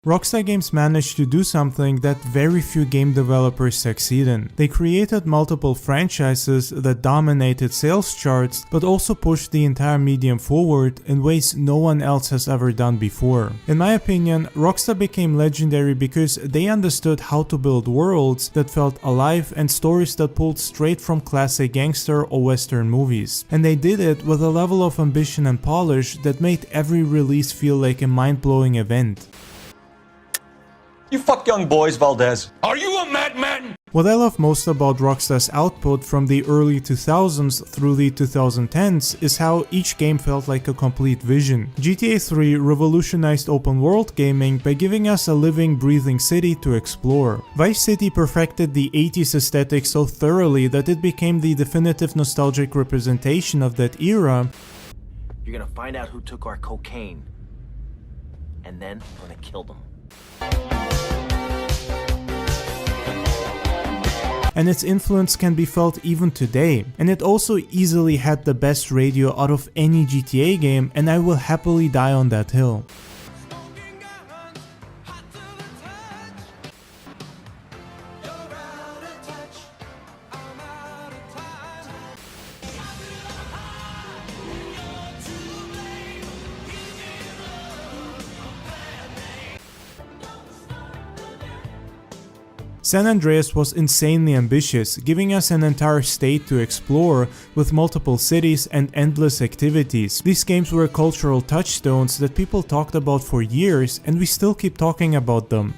Rockstar Games managed to do something that very few game developers succeed in. They created multiple franchises that dominated sales charts, but also pushed the entire medium forward in ways no one else has ever done before. In my opinion, Rockstar became legendary because they understood how to build worlds that felt alive and stories that pulled straight from classic gangster or western movies. And they did it with a level of ambition and polish that made every release feel like a mind-blowing event. You fuck young boys, Valdez. Are you a madman? What I love most about Rockstar's output from the early 2000s through the 2010s is how each game felt like a complete vision. GTA 3 revolutionized open world gaming by giving us a living, breathing city to explore. Vice City perfected the 80s aesthetic so thoroughly that it became the definitive nostalgic representation of that era. You're gonna find out who took our cocaine, and then we're gonna kill them. And its influence can be felt even today. And it also easily had the best radio out of any GTA game, and I will happily die on that hill. San Andreas was insanely ambitious, giving us an entire state to explore with multiple cities and endless activities. These games were cultural touchstones that people talked about for years, and we still keep talking about them.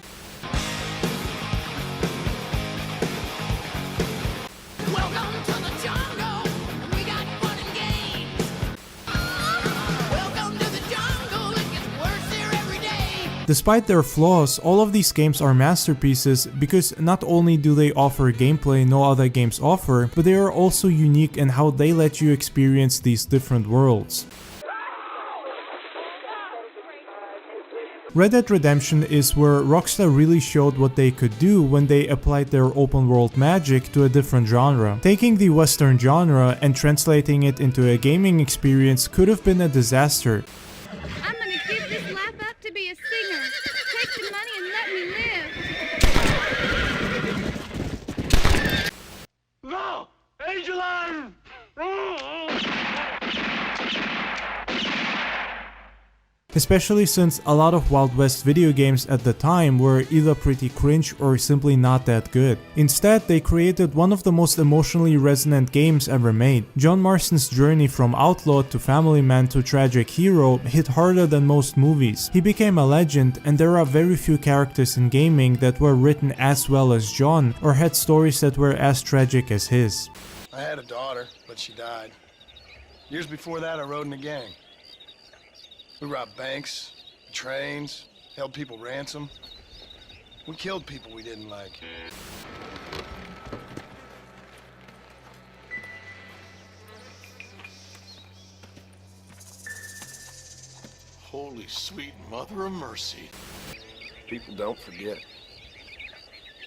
Despite their flaws, all of these games are masterpieces because not only do they offer gameplay no other games offer, but they are also unique in how they let you experience these different worlds. Red Dead Redemption is where Rockstar really showed what they could do when they applied their open world magic to a different genre. Taking the Western genre and translating it into a gaming experience could have been a disaster. I'm gonna give this life up to be a singer. Take the money and let me live. No! Angela! Especially since a lot of Wild West video games at the time were either pretty cringe or simply not that good. Instead, they created one of the most emotionally resonant games ever made. John Marston's journey from outlaw to family man to tragic hero hit harder than most movies. He became a legend, and there are very few characters in gaming that were written as well as John or had stories that were as tragic as his. I had a daughter, but she died. Years before that, I rode in a gang. We robbed banks, trains, held people ransom. We killed people we didn't like. Holy sweet mother of mercy. People don't forget.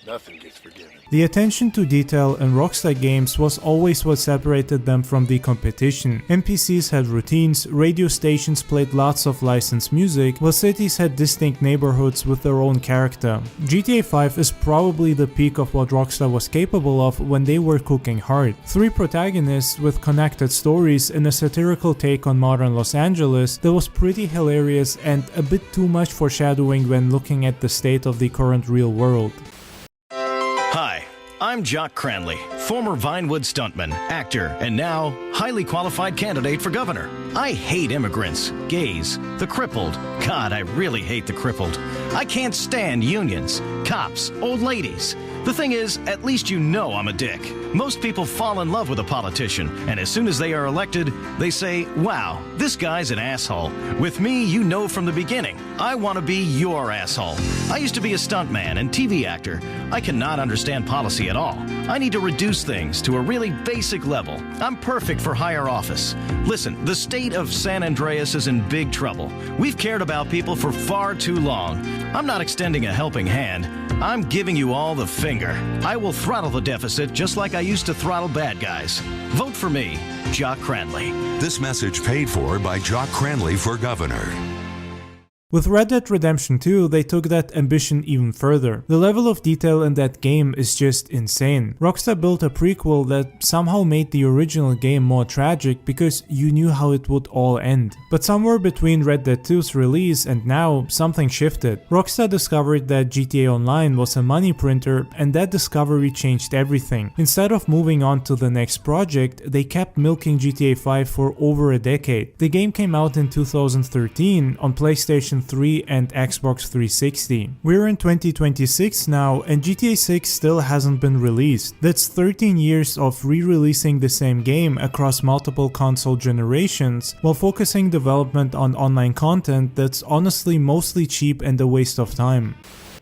Nothing gets forgiven. The attention to detail in Rockstar Games was always what separated them from the competition. NPCs had routines, radio stations played lots of licensed music, while cities had distinct neighborhoods with their own character. GTA 5 is probably the peak of what Rockstar was capable of when they were cooking hard. 3 protagonists with connected stories in a satirical take on modern Los Angeles that was pretty hilarious and a bit too much foreshadowing when looking at the state of the current real world. Hi, I'm Jock Cranley, former Vinewood stuntman, actor, and now highly qualified candidate for governor. I hate immigrants, gays, the crippled. God, I really hate the crippled. I can't stand unions, cops, old ladies. The thing is, at least you know I'm a dick. Most people fall in love with a politician, and as soon as they are elected, they say, wow, this guy's an asshole. With me, you know from the beginning, I want to be your asshole. I used to be a stuntman and TV actor. I cannot understand policy at all. I need to reduce things to a really basic level. I'm perfect for higher office. Listen, the state of San Andreas is in big trouble. We've cared about people for far too long. I'm not extending a helping hand. I'm giving you all the finger. I will throttle the deficit just like I used to throttle bad guys. Vote for me, Jock Cranley. This message paid for by Jock Cranley for governor. With Red Dead Redemption 2, they took that ambition even further. The level of detail in that game is just insane. Rockstar built a prequel that somehow made the original game more tragic because you knew how it would all end. But somewhere between Red Dead 2's release and now, something shifted. Rockstar discovered that GTA Online was a money printer, and that discovery changed everything. Instead of moving on to the next project, they kept milking GTA 5 for over a decade. The game came out in 2013 on PlayStation 3 and Xbox 360. We're in 2026 now, and GTA 6 still hasn't been released. That's 13 years of re-releasing the same game across multiple console generations while focusing development on online content that's honestly mostly cheap and a waste of time.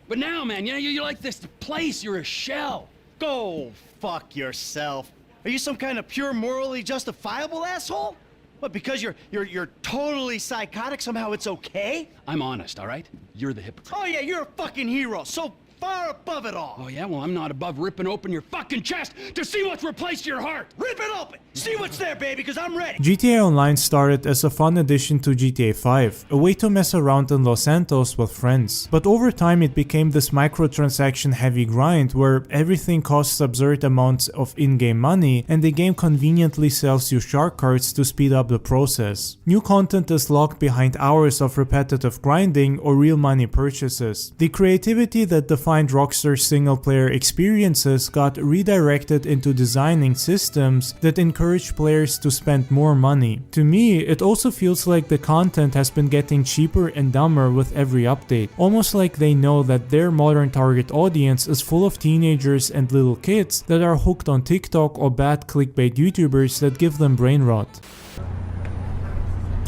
But now, man, you like this place, you're a shell. Go fuck yourself. Are you some kind of pure morally justifiable asshole? What, because you're totally psychotic, somehow it's okay? I'm honest, all right? You're the hypocrite. Oh yeah, you're a fucking hero, so far above it all. Oh yeah, well I'm not above ripping open your fucking chest to see what's replaced your heart. Rip it open! See what's there, baby, because I'm ready! GTA Online started as a fun addition to GTA 5, a way to mess around in Los Santos with friends. But over time it became this microtransaction heavy grind where everything costs absurd amounts of in-game money and the game conveniently sells you shark cards to speed up the process. New content is locked behind hours of repetitive grinding or real money purchases. The creativity that defined Rockstar's single-player experiences got redirected into designing systems that encourage players to spend more money. To me, it also feels like the content has been getting cheaper and dumber with every update, almost like they know that their modern target audience is full of teenagers and little kids that are hooked on TikTok or bad clickbait YouTubers that give them brain rot.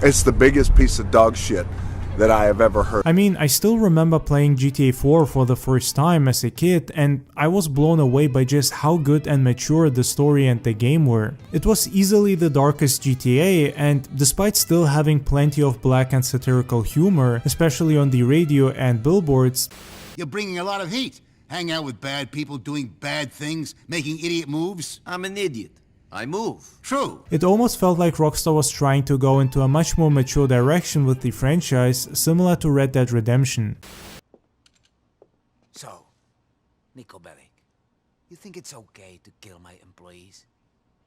It's the biggest piece of dog shit that I have ever heard. I mean, I still remember playing GTA 4 for the first time as a kid, and I was blown away by just how good and mature the story and the game were. It was easily the darkest GTA, and despite still having plenty of black and satirical humor, especially on the radio and billboards, you're bringing a lot of heat. Hang out with bad people doing bad things, making idiot moves. I'm an idiot. I move. True. It almost felt like Rockstar was trying to go into a much more mature direction with the franchise, similar to Red Dead Redemption. So, Niko Bellic, you think it's okay to kill my employees?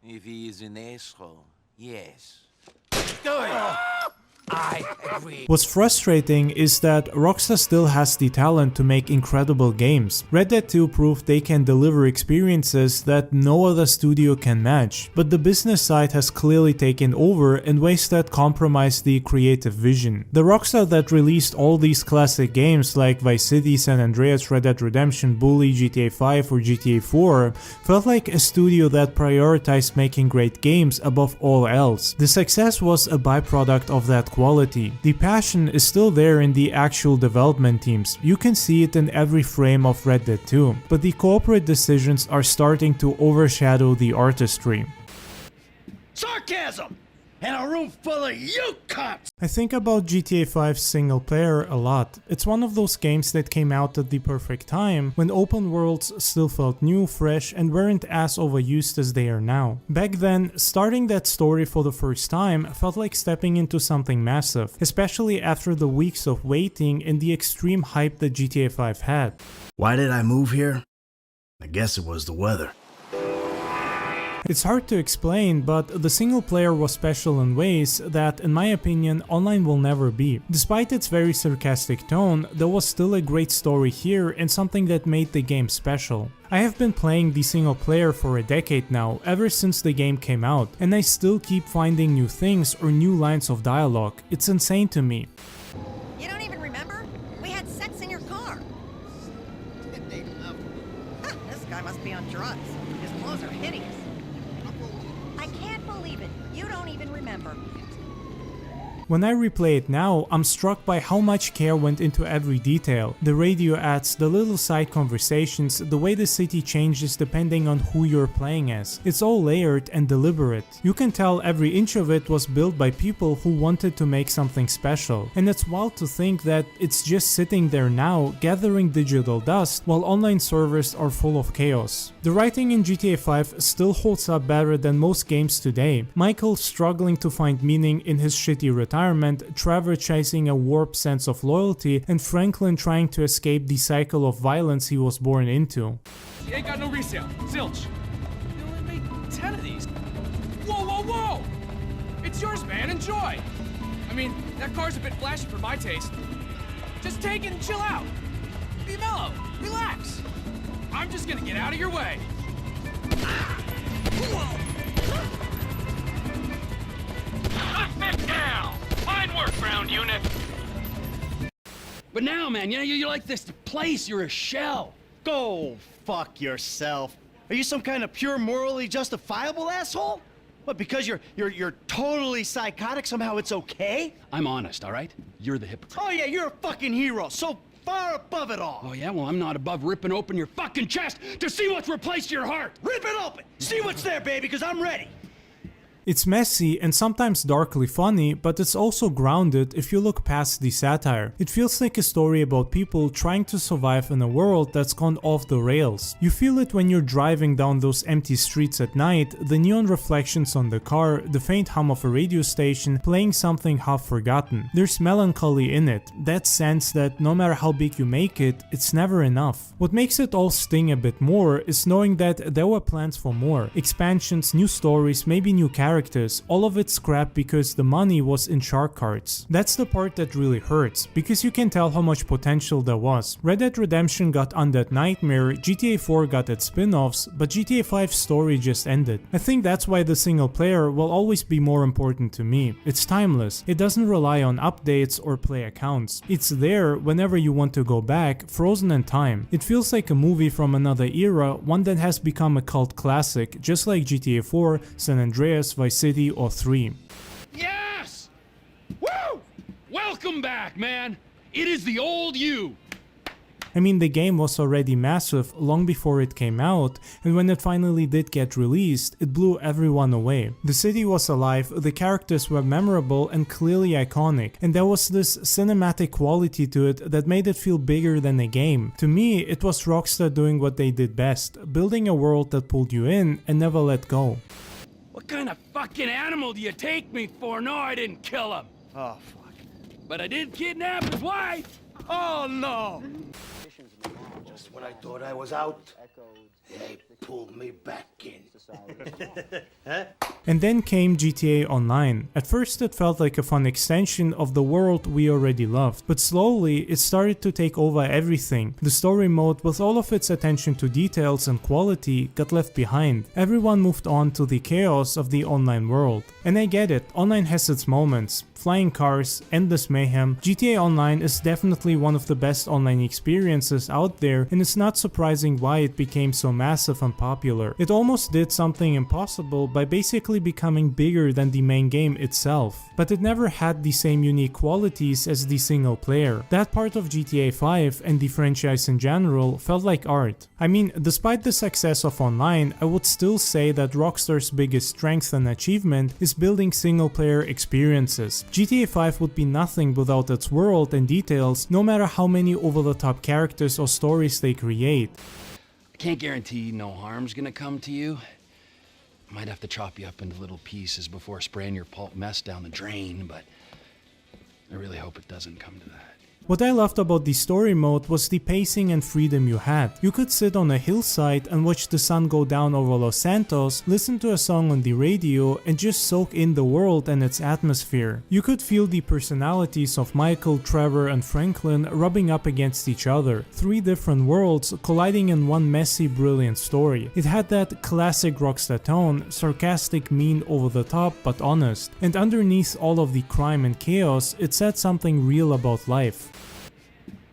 If he is an asshole, yes. I agree. What's frustrating is that Rockstar still has the talent to make incredible games. Red Dead 2 proved they can deliver experiences that no other studio can match, but the business side has clearly taken over in ways that compromise the creative vision. The Rockstar that released all these classic games like Vice City, San Andreas, Red Dead Redemption, Bully, GTA 5 or GTA 4 felt like a studio that prioritized making great games above all else. The success was a byproduct of that quality. The passion is still there in the actual development teams. You can see it in every frame of Red Dead 2, but the corporate decisions are starting to overshadow the artistry. Sarcasm! And a room full of you cunts! I think about GTA 5 single player a lot. It's one of those games that came out at the perfect time, when open worlds still felt new, fresh, and weren't as overused as they are now. Back then, starting that story for the first time felt like stepping into something massive, especially after the weeks of waiting and the extreme hype that GTA 5 had. Why did I move here? I guess it was the weather. It's hard to explain, but the single player was special in ways that, in my opinion, online will never be. Despite its very sarcastic tone, there was still a great story here and something that made the game special. I have been playing the single player for a decade now, ever since the game came out, and I still keep finding new things or new lines of dialogue. It's insane to me. You don't even remember? We had sex in your car. This guy must be on drugs. His clothes are hideous. I can't believe it. You don't even remember. When I replay it now, I'm struck by how much care went into every detail. The radio ads, the little side conversations, the way the city changes depending on who you're playing as. It's all layered and deliberate. You can tell every inch of it was built by people who wanted to make something special. And it's wild to think that it's just sitting there now, gathering digital dust, while online servers are full of chaos. The writing in GTA 5 still holds up better than most games today. Michael struggling to find meaning in his shitty retirement, retirement, Trevor chasing a warped sense of loyalty, and Franklin trying to escape the cycle of violence he was born into. You ain't got no resale. Zilch. You only made 10 of these. Whoa, whoa, whoa! It's yours, man. Enjoy. I mean, that car's a bit flashy for my taste. Just take it and chill out. Be mellow. Relax. I'm just gonna get out of your way. Suspect down! Fine work, ground unit! But now, man, you like this place. You're a shell. Go fuck yourself. Are you some kind of pure morally justifiable asshole? What, because you're totally psychotic, somehow it's okay? I'm honest, all right? You're the hypocrite. Oh yeah, you're a fucking hero, so far above it all. Oh yeah? Well, I'm not above ripping open your fucking chest to see what's replaced your heart. Rip it open! See what's there, baby, because I'm ready. It's messy and sometimes darkly funny, but it's also grounded if you look past the satire. It feels like a story about people trying to survive in a world that's gone off the rails. You feel it when you're driving down those empty streets at night, the neon reflections on the car, the faint hum of a radio station playing something half forgotten. There's melancholy in it, that sense that no matter how big you make it, it's never enough. What makes it all sting a bit more is knowing that there were plans for more. Expansions, new stories, maybe new characters, all of it scrapped because the money was in shark cards. That's the part that really hurts, because you can tell how much potential there was. Red Dead Redemption got Undead Nightmare, GTA 4 got its spin-offs, but GTA 5's story just ended. I think that's why the single player will always be more important to me. It's timeless, it doesn't rely on updates or play accounts. It's there whenever you want to go back, frozen in time. It feels like a movie from another era, one that has become a cult classic, just like GTA 4, San Andreas, Vice City, or 3. Yes! Woo! Welcome back, man. It is the old you. I mean, the game was already massive long before it came out, and when it finally did get released, it blew everyone away. The city was alive, the characters were memorable and clearly iconic, and there was this cinematic quality to it that made it feel bigger than a game. To me, it was Rockstar doing what they did best, building a world that pulled you in and never let go. What kind of fucking animal do you take me for? No, I didn't kill him. Oh, fuck. But I did kidnap his wife. Oh, no! Just when I thought I was out, they pulled me back in. And then came GTA Online. At first it felt like a fun extension of the world we already loved, but slowly it started to take over everything. The story mode, with all of its attention to details and quality, got left behind. Everyone moved on to the chaos of the online world. And I get it, online has its moments. Flying cars, endless mayhem. GTA Online is definitely one of the best online experiences out there, and it's not surprising why it became so massive and popular. It almost did something impossible by basically becoming bigger than the main game itself. But it never had the same unique qualities as the single player. That part of GTA 5 and the franchise in general felt like art. I mean, despite the success of Online, I would still say that Rockstar's biggest strength and achievement is building single player experiences. GTA 5 would be nothing without its world and details, no matter how many over-the-top characters or stories they create. I can't guarantee no harm's gonna come to you. I might have to chop you up into little pieces before spraying your pulp mess down the drain, but I really hope it doesn't come to that. What I loved about the story mode was the pacing and freedom you had. You could sit on a hillside and watch the sun go down over Los Santos, listen to a song on the radio, and just soak in the world and its atmosphere. You could feel the personalities of Michael, Trevor, and Franklin rubbing up against each other. 3 different worlds colliding in one messy, brilliant story. It had that classic Rockstar tone, sarcastic, mean, over the top, but honest. And underneath all of the crime and chaos, it said something real about life.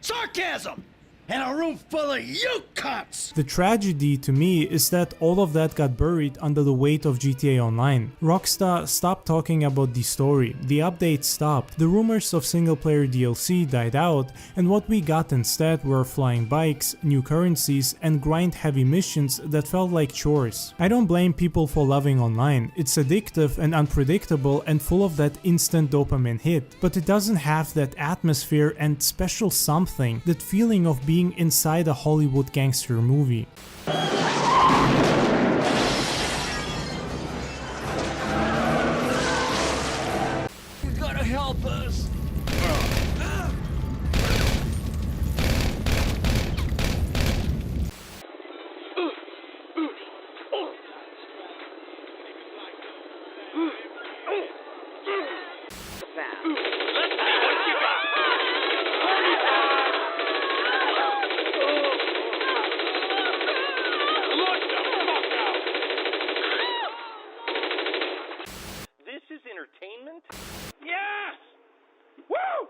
Sarcasm! And a room full of you cunts! The tragedy to me is that all of that got buried under the weight of GTA Online. Rockstar stopped talking about the story, the updates stopped, the rumors of single player DLC died out, and what we got instead were flying bikes, new currencies, and grind heavy missions that felt like chores. I don't blame people for loving Online, it's addictive and unpredictable and full of that instant dopamine hit, but it doesn't have that atmosphere and special something, that feeling of being inside a Hollywood gangster movie. You gotta help This is entertainment? Yes! Woo!